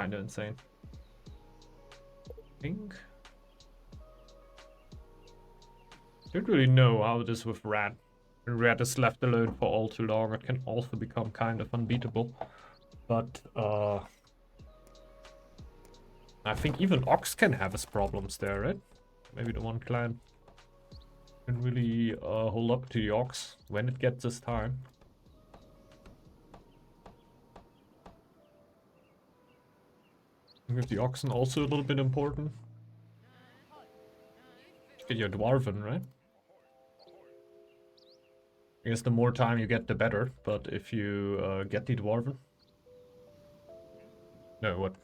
kind of insane. I think. Don't really know how it is with red. When red is left alone for all too long, it can also become kind of unbeatable. But I think even Ox can have his problems there, right? Maybe the one clan can really hold up to the Ox when it gets this time. I think the Oxen also a little bit important. Get your Dwarven, right? I guess the more time you get, the better. But if you get the Dwarven... No, what?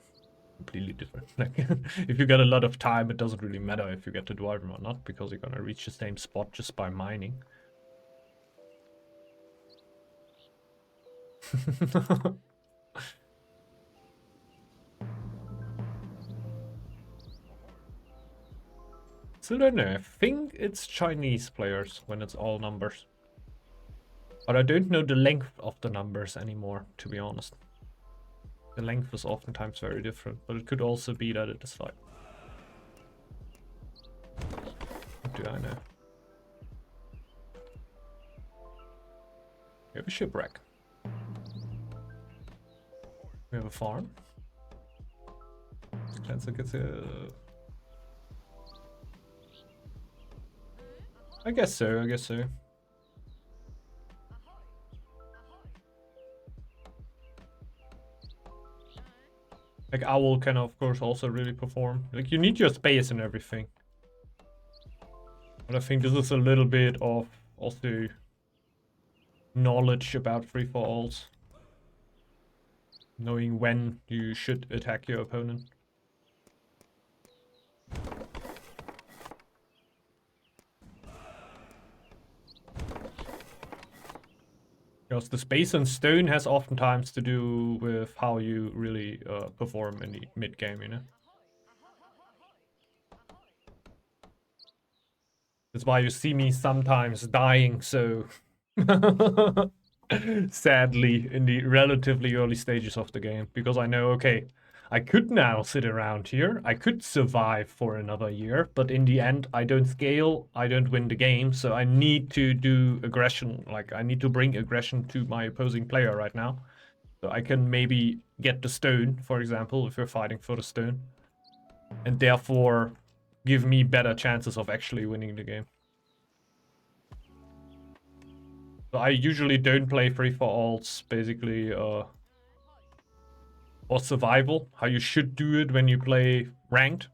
Completely different. Like, if you get a lot of time, it doesn't really matter if you get the Dwarven or not, because you're gonna reach the same spot just by mining. So I don't know, I think it's Chinese players when it's all numbers. But I don't know the length of the numbers anymore, to be honest. The length is oftentimes very different, but it could also be that it is like... What do I know? We have a shipwreck. We have a farm. Cleanser gets a... I guess so, I guess so. Like, Owl can, of course, also really perform. Like, you need your space and everything. But I think this is a little bit of also knowledge about free-for-alls. Knowing when you should attack your opponent. Because the space and stone has oftentimes to do with how you really perform in the mid-game, you know? That's why you see me sometimes dying so sadly in the relatively early stages of the game. Because I know, okay, I could now sit around here, I could survive for another year, but in the end, I don't scale, I don't win the game, so I need to do aggression, like I need to bring aggression to my opposing player right now. So I can maybe get the stone, for example, if we're fighting for the stone. And therefore, give me better chances of actually winning the game. So I usually don't play free-for-alls, basically, or survival, how you should do it when you play ranked.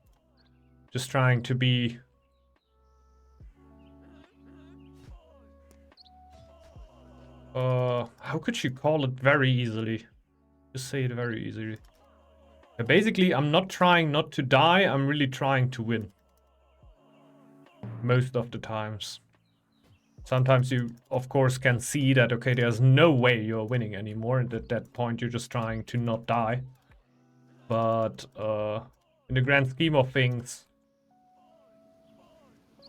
Just trying to be... how could you call it very easily? Just say it very easily. Basically, I'm not trying not to die, I'm really trying to win. Most of the times. Sometimes you, of course, can see that, okay, there's no way you're winning anymore, and at that point you're just trying to not die. But in the grand scheme of things,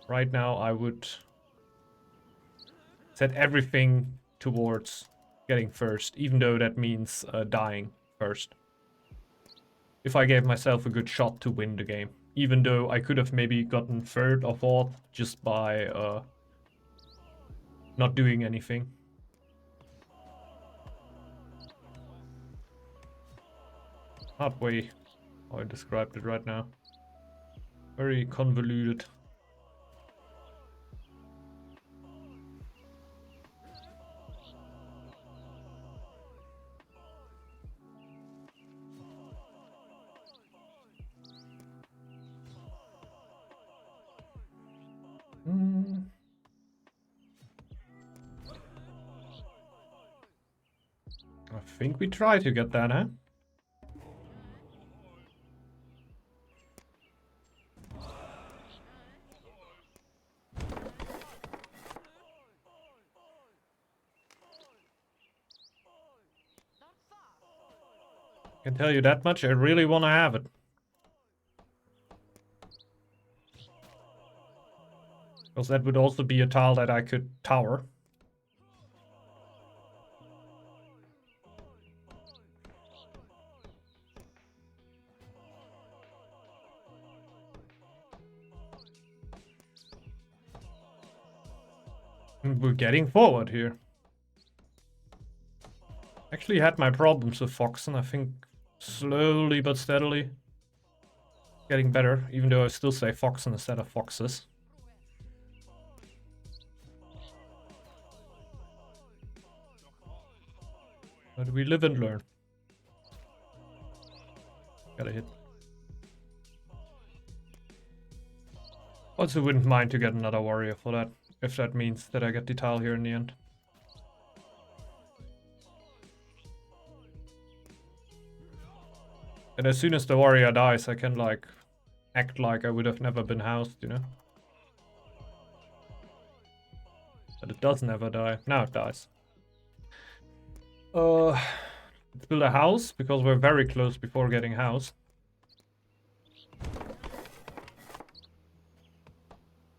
right now I would set everything towards getting first, even though that means dying first. If I gave myself a good shot to win the game. Even though I could have maybe gotten third or fourth just by not doing anything. Hard way how I described it right now. Very convoluted. I think we try to get that, huh? I can tell you that much, I really want to have it. Because that would also be a tile that I could tower. And we're getting forward here. Actually had my problems with Foxen, I think slowly but steadily. Getting better, even though I still say Foxen instead of Foxes. But we live and learn. Got a hit. Also wouldn't mind to get another warrior for that, if that means that I get the tile here in the end. And as soon as the warrior dies, I can like act like I would have never been housed, you know? But it does never die. Now it dies. Let's build a house, because we're very close before getting house.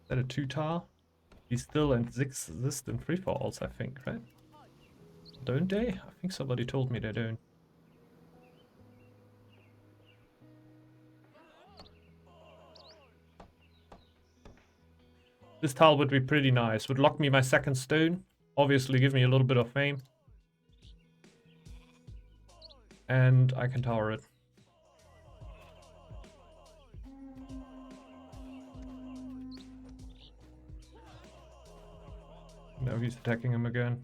Is that a 2 tile? He still exist in free falls, I think, right? Don't they? I think somebody told me they don't. This tile would be pretty nice. Would lock me my second stone. Obviously give me a little bit of fame. And I can tower it. No, he's attacking him again.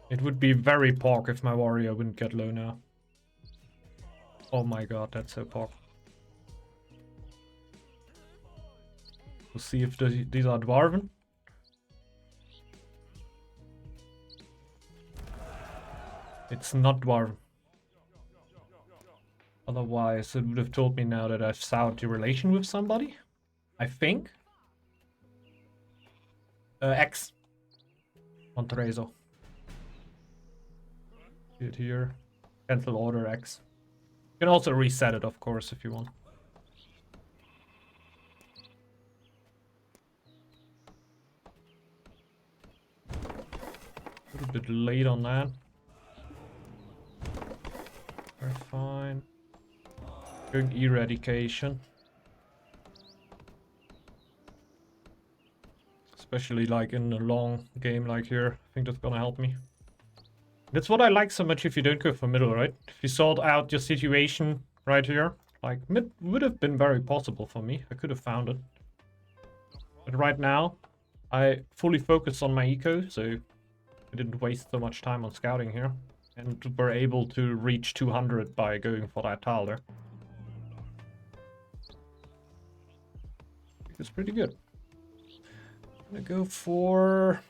It would be very pork if my warrior wouldn't get low now. Oh my god, that's so pork. We'll see if these are dwarven. It's not dwarven. Otherwise, it would have told me now that I've soured the relation with somebody. I think. X. Montrezo. See it here. Cancel order X. You can also reset it, of course, if you want. A little bit late on that. We're fine. Going eradication. Especially like in a long game like here. I think that's gonna help me. That's what I like so much if you don't go for middle, right? If you sort out your situation right here. Like, mid would have been very possible for me. I could have found it. But right now, I fully focused on my eco, so I didn't waste so much time on scouting here. And were able to reach 200 by going for that tile there. It's pretty good. I'm gonna go for...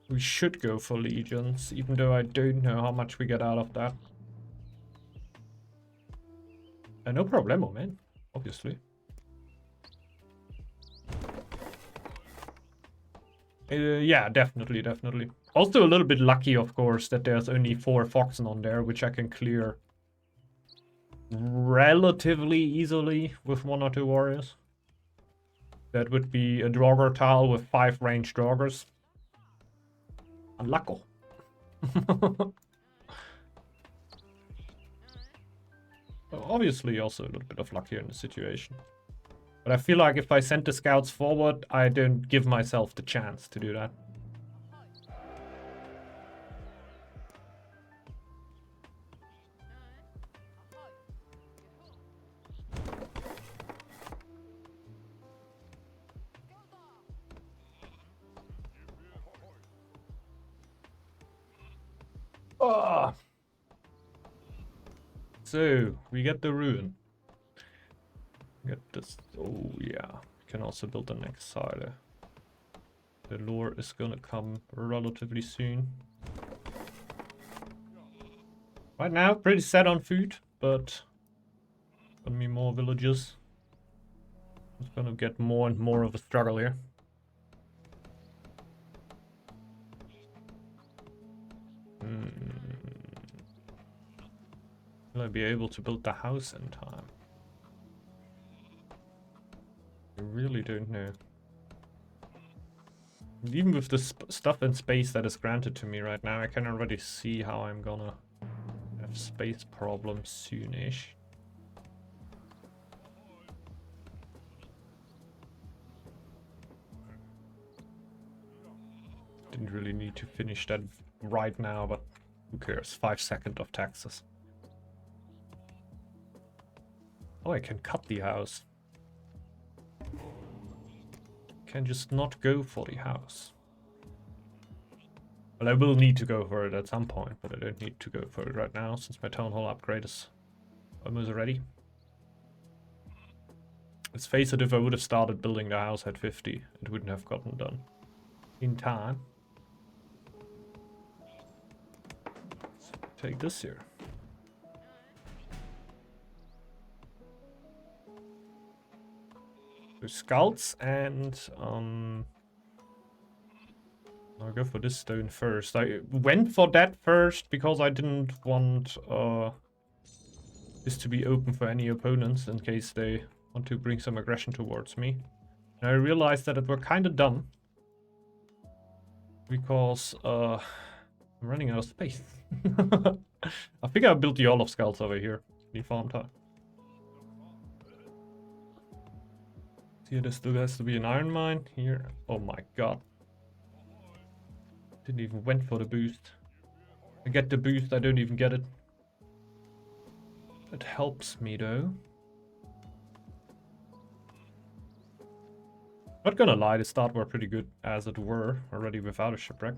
We should go for legions, even though I don't know how much we get out of that. No problemo, man. Obviously. Yeah, definitely, definitely. Also a little bit lucky, of course, that there's only 4 Foxen on there, which I can clear relatively easily with 1 or 2 warriors. That would be a Draugr tile with 5 ranged Draugrs. Unlucky. Obviously also a little bit of luck here in the situation. But I feel like if I send the scouts forward, I don't give myself the chance to do that. Oh. So, we get the ruin. Get this. Oh, yeah. We can also build the next side. The lure is gonna come relatively soon. Right now, pretty set on food, but gonna be more villages. It's gonna get more and more of a struggle here. Will I be able to build the house in time? I really don't know. Even with the stuff in space that is granted to me right now, I can already see how I'm gonna have space problems soonish. Didn't really need to finish that right now, but who cares? 5 seconds of taxes. Oh, I can cut the house. Can just not go for the house. Well, I will need to go for it at some point, but I don't need to go for it right now since my town hall upgrade is almost ready. Let's face it, if I would have started building the house at 50, it wouldn't have gotten done in time. Let's take this here. So scouts and I'll go for this stone first. I went for that first because I didn't want this to be open for any opponents in case they want to bring some aggression towards me. And I realized that it were kind of dumb because I'm running out of space. I think I built the Olive Scouts over here. The farm time. Here there still has to be an iron mine here. Oh my god. Didn't even went for the boost. I get the boost, I don't even get it. It helps me though. Not gonna lie, the start were pretty good as it were already without a shipwreck.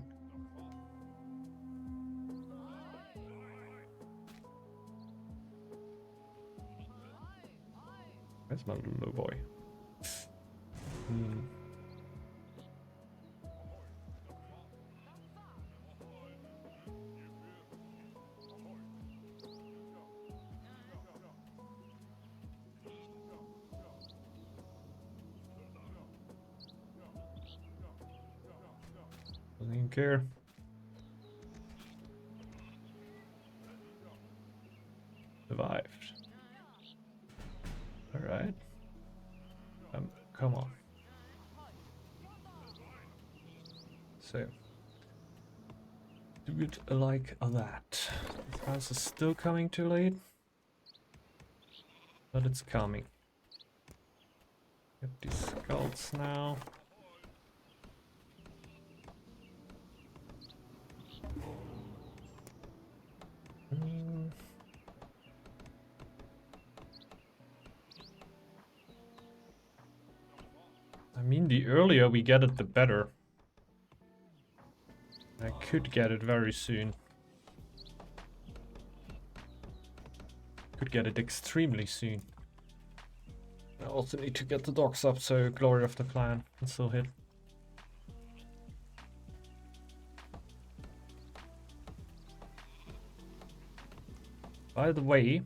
Where's my little boy? Doesn't even care. Survived. Alright. Come on. So. Do it like that. This house is still coming too late. But it's coming. Get these skulls now. I mean, the earlier we get it, the better. I could get it very soon. Could get it extremely soon. I also need to get the docks up so Glory of the Clan can still hit. By the way,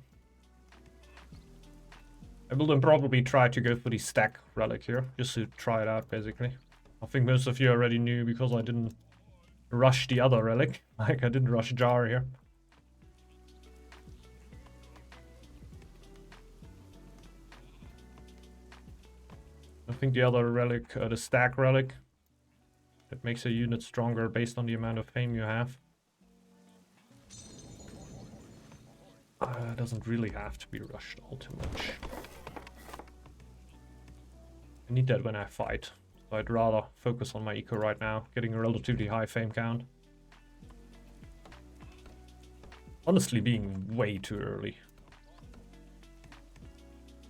I will then probably try to go for the Stag relic here, just to try it out basically. I think most of you already knew because I didn't rush the other relic. Like I didn't rush Jar here. I think the other relic, the Stag relic, that makes a unit stronger based on the amount of fame you have. Doesn't really have to be rushed all too much. I need that when I fight. So I'd rather focus on my eco right now, getting a relatively high fame count. Honestly, being way too early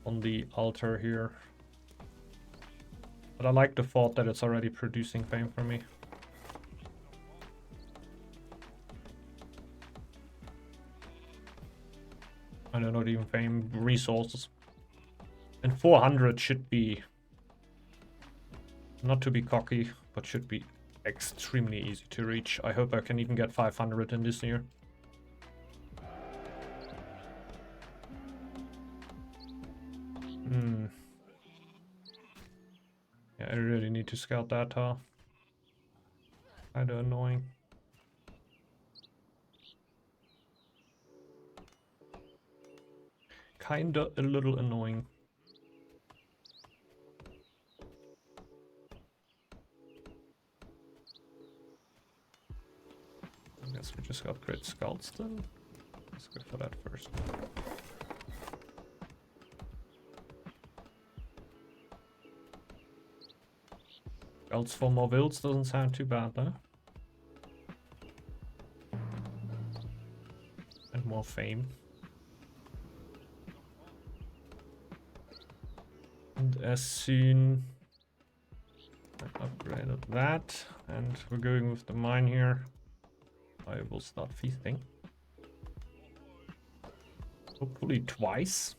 on the altar here. But I like the thought that it's already producing fame for me. I don't know, even fame resources. And 400 should be, not to be cocky, but should be extremely easy to reach. I hope I can even get 500 in this year. Yeah, I really need to scout that tower. Kinda annoying. kinda a little annoying. I guess we just upgrade scouts then. Let's go for that first. Scouts for more builds doesn't sound too bad though. And more fame. And as soon I upgraded that, and we're going with the mine here, I will start feasting. Hopefully twice.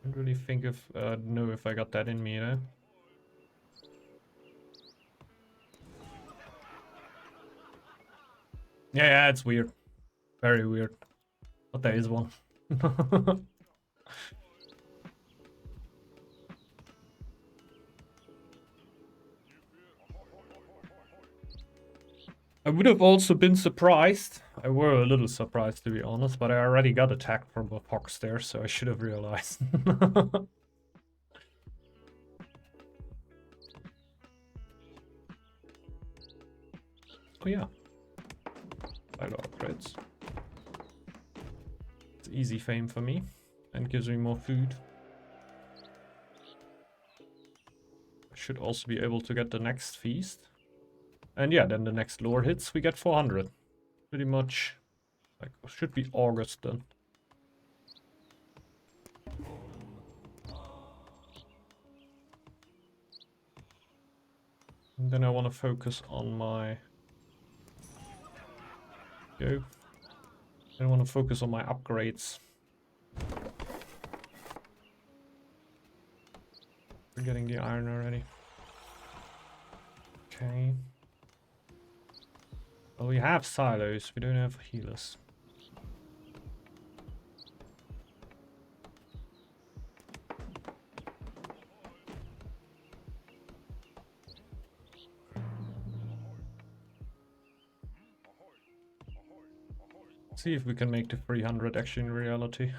Don't really think of know if I got that in me though. Yeah, it's weird. Very weird. But there is one. I would have also been surprised. I were a little surprised to be honest, but I already got attacked from a fox there, so I should have realized. Oh yeah. Silo upgrades. It's easy fame for me and gives me more food. I should also be able to get the next feast. And yeah, then the next lore hits, we get 400. Pretty much, like, should be August then. And then I want to focus on my... Go. I want to focus on my upgrades. We're getting the iron already. Okay. Well, we have silos, we don't have healers. See if we can make the 300 actually in reality.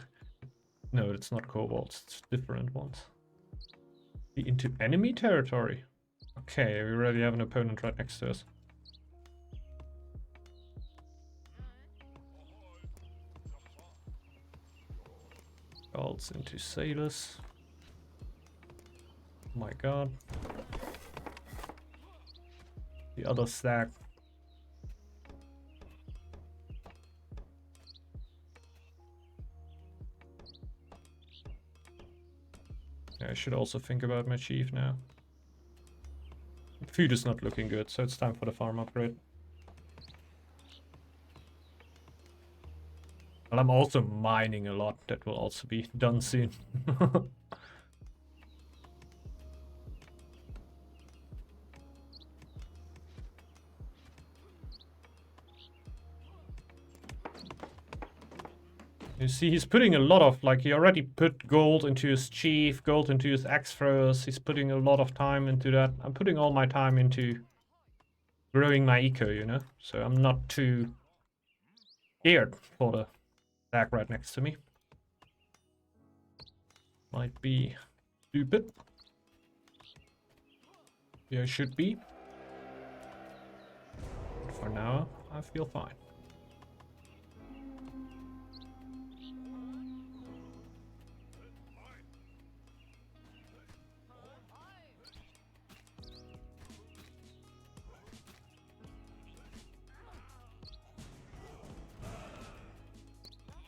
No, it's not kobolds, it's different ones. Be into enemy territory. Okay, we already have an opponent right next to us. Guards into sailors. Oh my god. The other Stag. Yeah, I should also think about my chief now. Food is not looking good, so it's time for the farm upgrade. But I'm also mining a lot. That will also be done soon. You see, he's putting a lot of, like, he already put gold into his chief, gold into his axe throwers. He's putting a lot of time into that. I'm putting all my time into growing my eco, you know? So I'm not too scared for the Stag right next to me. Might be stupid. Yeah, should be. But for now, I feel fine.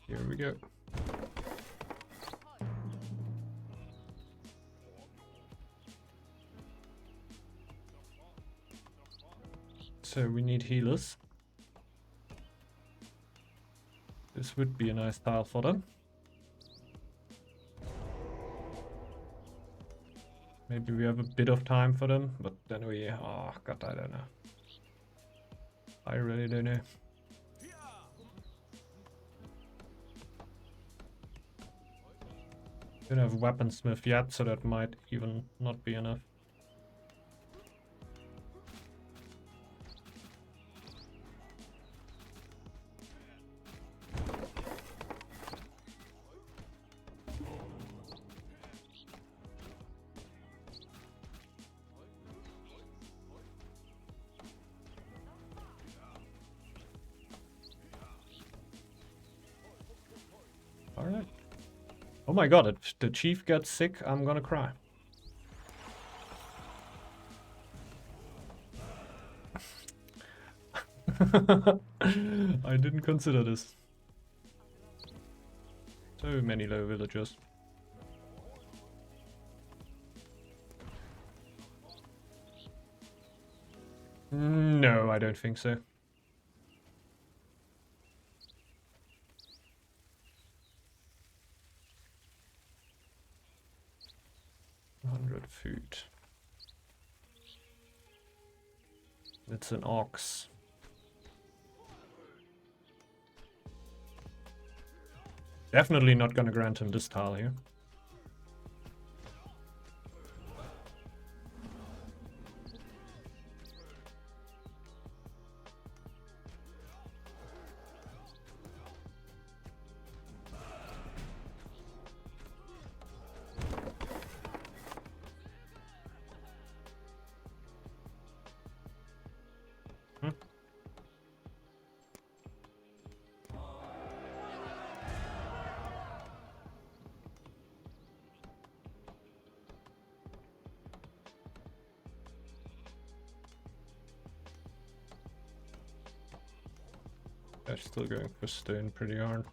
Here we go. So we need healers. This would be a nice tile for them. Maybe we have a bit of time for them, but then we... Oh, God, I don't know. I really don't know. Don't have weaponsmith yet, so that might even not be enough. Alright. Oh my god, if the chief gets sick, I'm gonna cry. I didn't consider this. So many low villagers. No, I don't think so. Food. It's an ox. Definitely not gonna grant him this tile here. They're still going for stone pretty hard.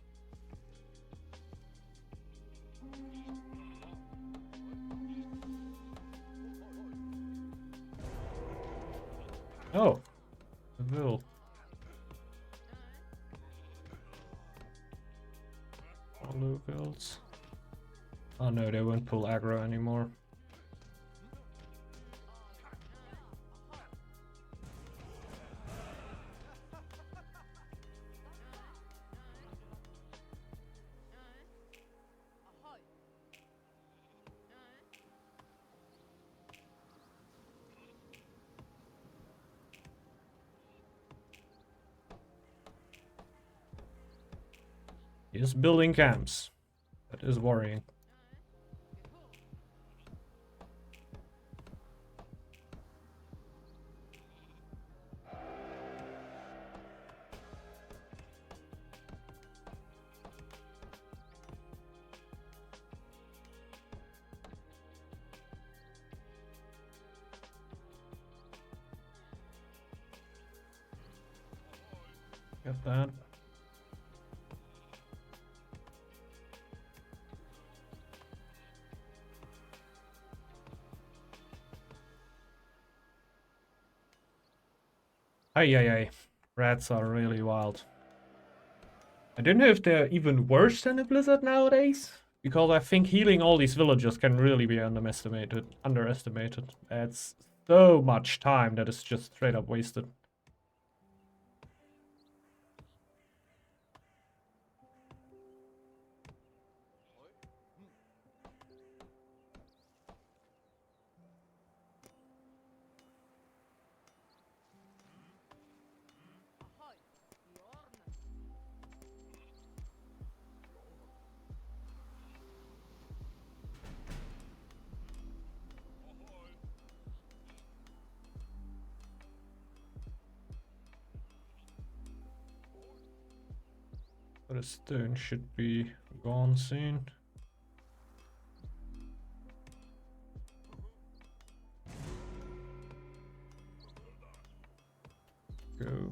Oh, the mill. Hollow builds. Oh no, they won't pull aggro anymore. He is building camps. That is worrying. Get that. Ay, ay, ay. Rats are really wild. I don't know if they're even worse than a blizzard nowadays, because I think healing all these villagers can really be underestimated. It's so much time that is just straight up wasted. But a stone should be gone soon. Go.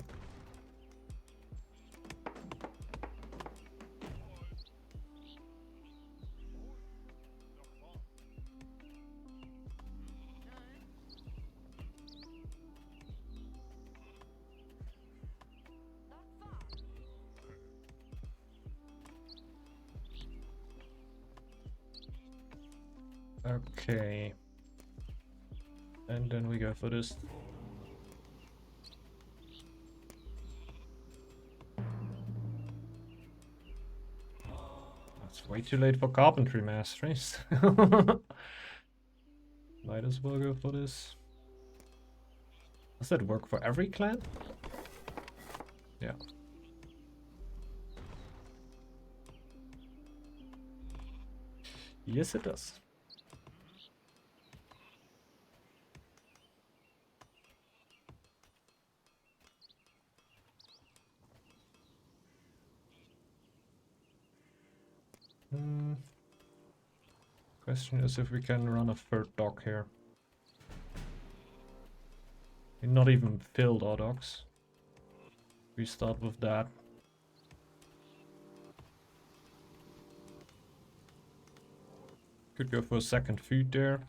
Okay. And then we go for this. That's way too late for carpentry masteries. Might as well go for this. Does that work for every clan? Yeah. Yes, it does. Question is if we can run a third dock here. We're not even filled our docks. We start with that. Could go for a second food there.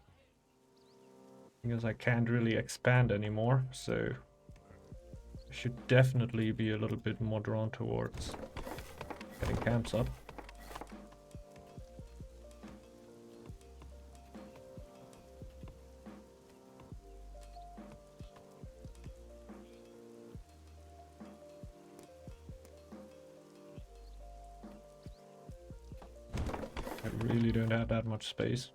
Because I can't really expand anymore, so I should definitely be a little bit more drawn towards getting camps up. I really don't have that much space.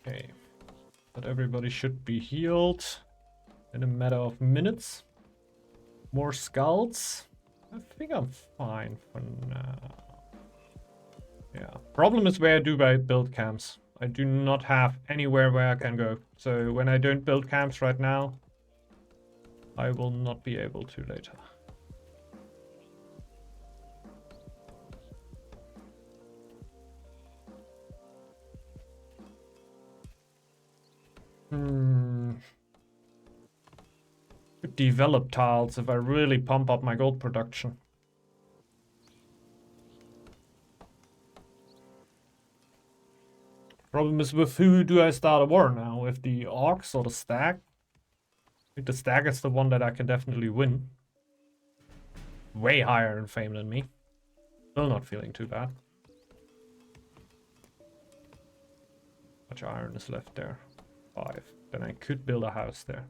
Okay, but everybody should be healed in a matter of minutes. More scouts. I think I'm fine for now. Yeah, problem is where do I build camps? I do not have anywhere where I can go. So when I don't build camps right now, I will not be able to later. Could develop tiles if I really pump up my gold production. Problem is with who do I start a war now? With the Orcs or the Stag? I think the Stag is the one that I can definitely win. Way higher in fame than me. Still not feeling too bad. How much iron is left there? 5. Then I could build a house there.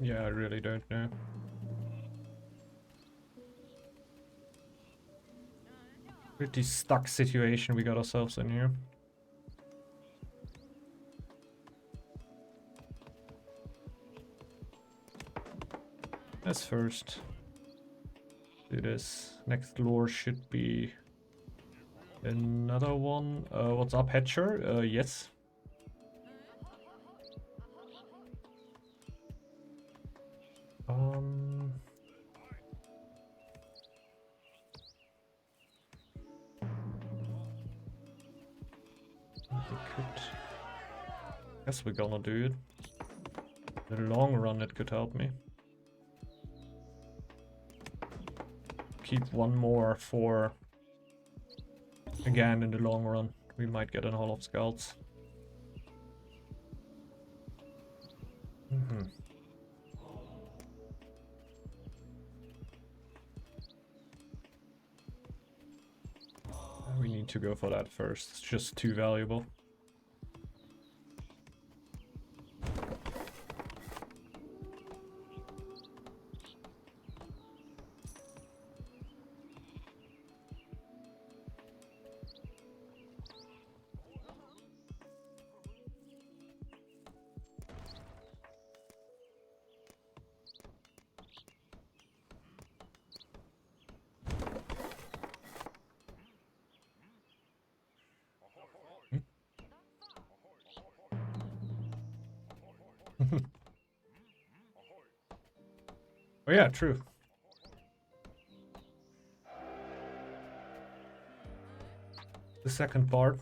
Yeah, I really don't know. Pretty stuck situation we got ourselves in here. Let's first do this. Next lore should be another one. What's up, Hatcher? Yes. Guess we're gonna do it. In the long run, it could help me. Keep one more for again in the long run. We might get a Hall of Scouts. We need to go for that first. It's just too valuable. Oh yeah, true. The second part.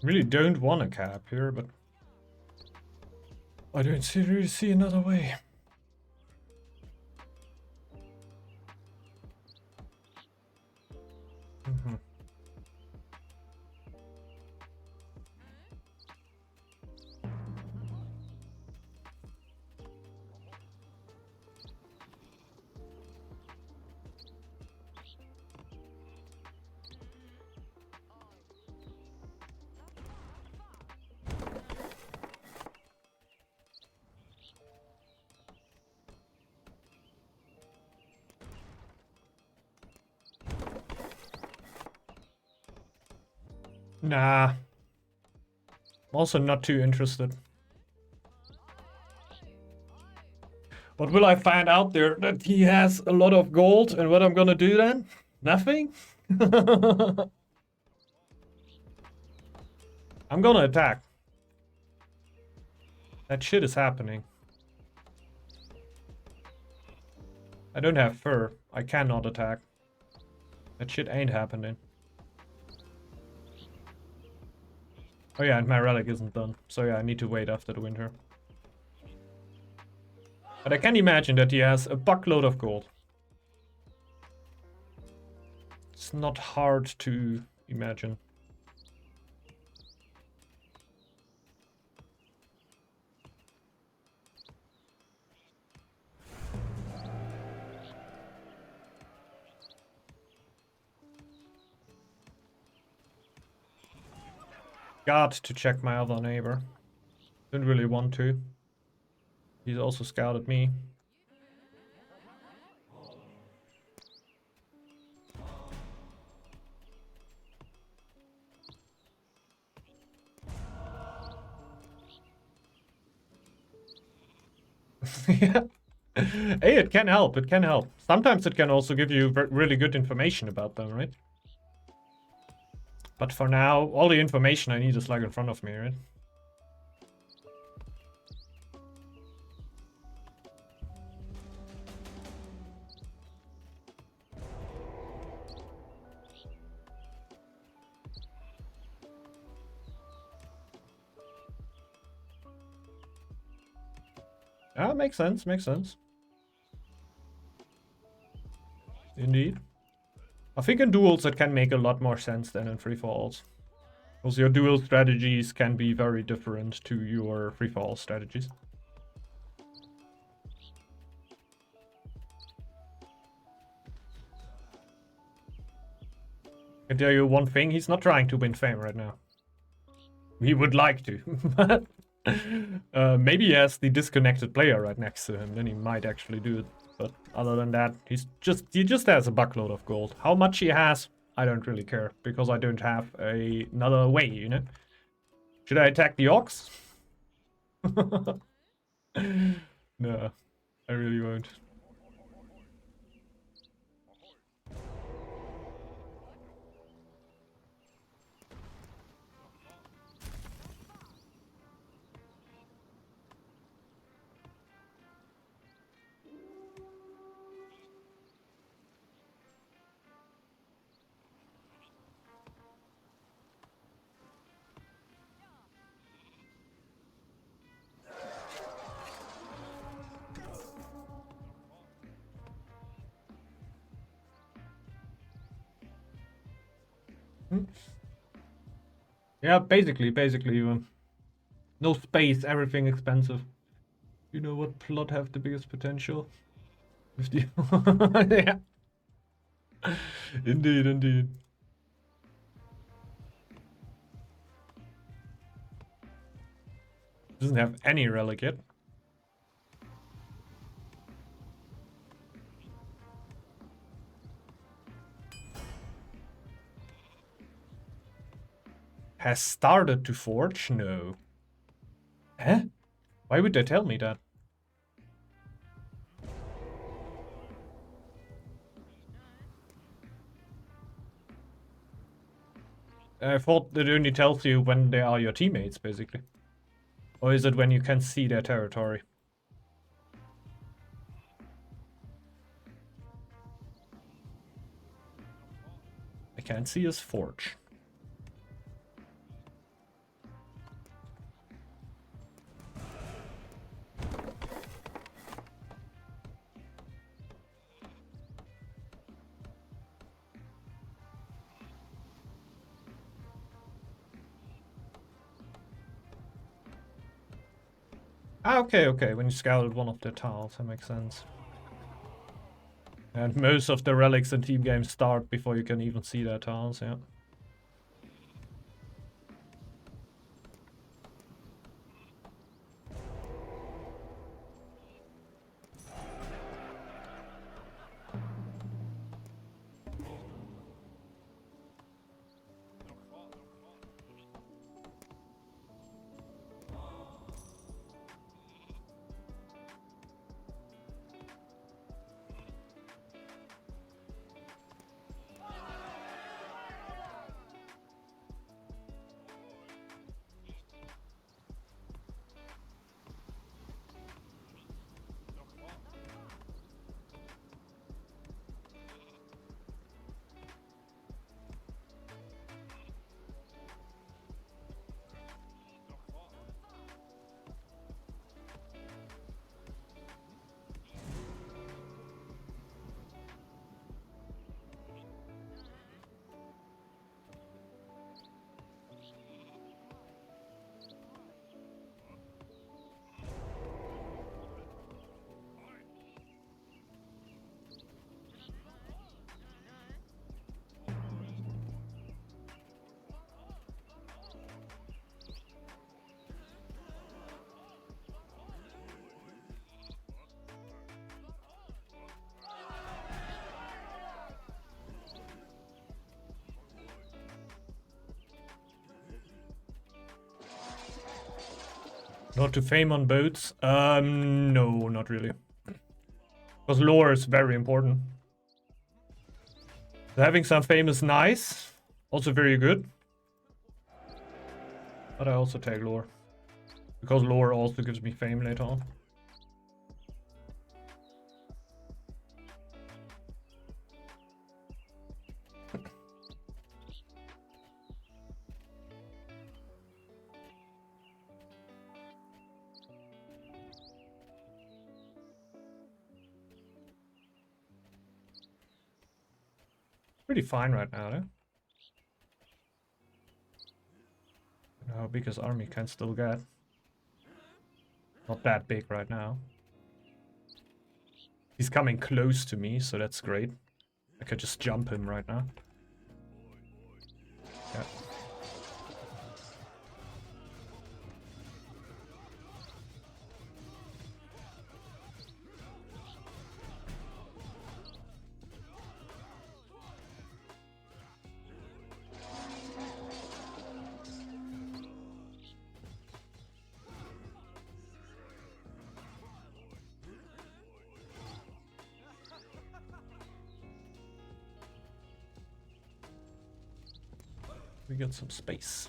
Really don't want a cap here, but I don't really see another way. Nah. I'm also not too interested. What will I find out there? That he has a lot of gold, and what I'm gonna do then? Nothing? I'm gonna attack. That shit is happening. I don't have fur. I cannot attack. That shit ain't happening. Oh yeah, and my relic isn't done. So yeah, I need to wait after the winter. But I can imagine that he has a buckload of gold. It's not hard to imagine. Got to check my other neighbor. Didn't really want to. He's also scouted me. Yeah. Hey, it can help. It can help. Sometimes it can also give you really good information about them, right? But for now, all the information I need is like in front of me, right? Ah, makes sense, makes sense. Indeed. I think in duels it can make a lot more sense than in free-for-alls. Because your duel strategies can be very different to your free-for-all strategies. I can tell you one thing, he's not trying to win fame right now. He would like to, but maybe he has the disconnected player right next to him, then he might actually do it. But other than that, he just has a buckload of gold. How much he has, I don't really care, because I don't have another way, you know? Should I attack the ox? No, I really won't. Yeah, basically, no space, everything expensive. You know what plot have the biggest potential? With the yeah. Indeed, indeed. Doesn't have any relic yet. Has started to forge? No. Huh? Why would they tell me that? I thought it only tells you when they are your teammates, basically. Or is it when you can see their territory? I can't see his forge. Ah, okay, okay. When you scouted one of their tiles, that makes sense. And most of the relics in team games start before you can even see their tiles, yeah. Not to fame on boats? No, not really. Because lore is very important. So having some fame is nice. Also very good. But I also take lore. Because lore also gives me fame later on. Pretty fine right now, though. How big his army can still get. Not that big right now. He's coming close to me, so that's great. I could just jump him right now. Yeah. We got some space.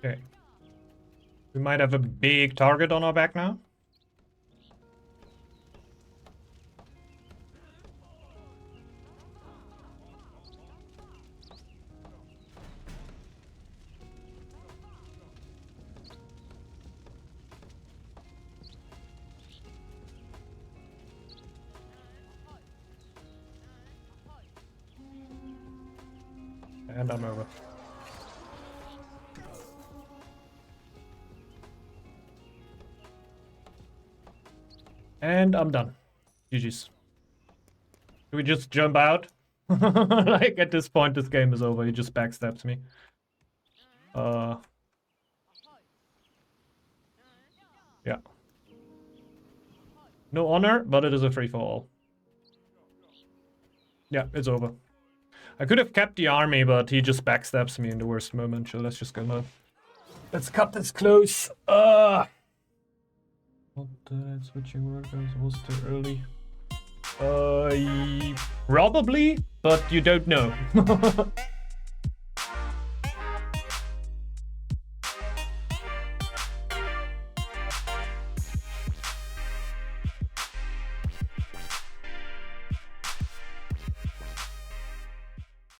Okay. We might have a big target on our back now. And I'm over. And I'm done. GG's. Do we just jump out? Like, at this point, this game is over. He just backstabs me. Yeah. No honor, but it is a free-for-all. Yeah, it's over. I could have kept the army, but he just backstabs me in the worst moment. So let's just go now. Let's cut this close. What switching workers was too early? Probably, but you don't know.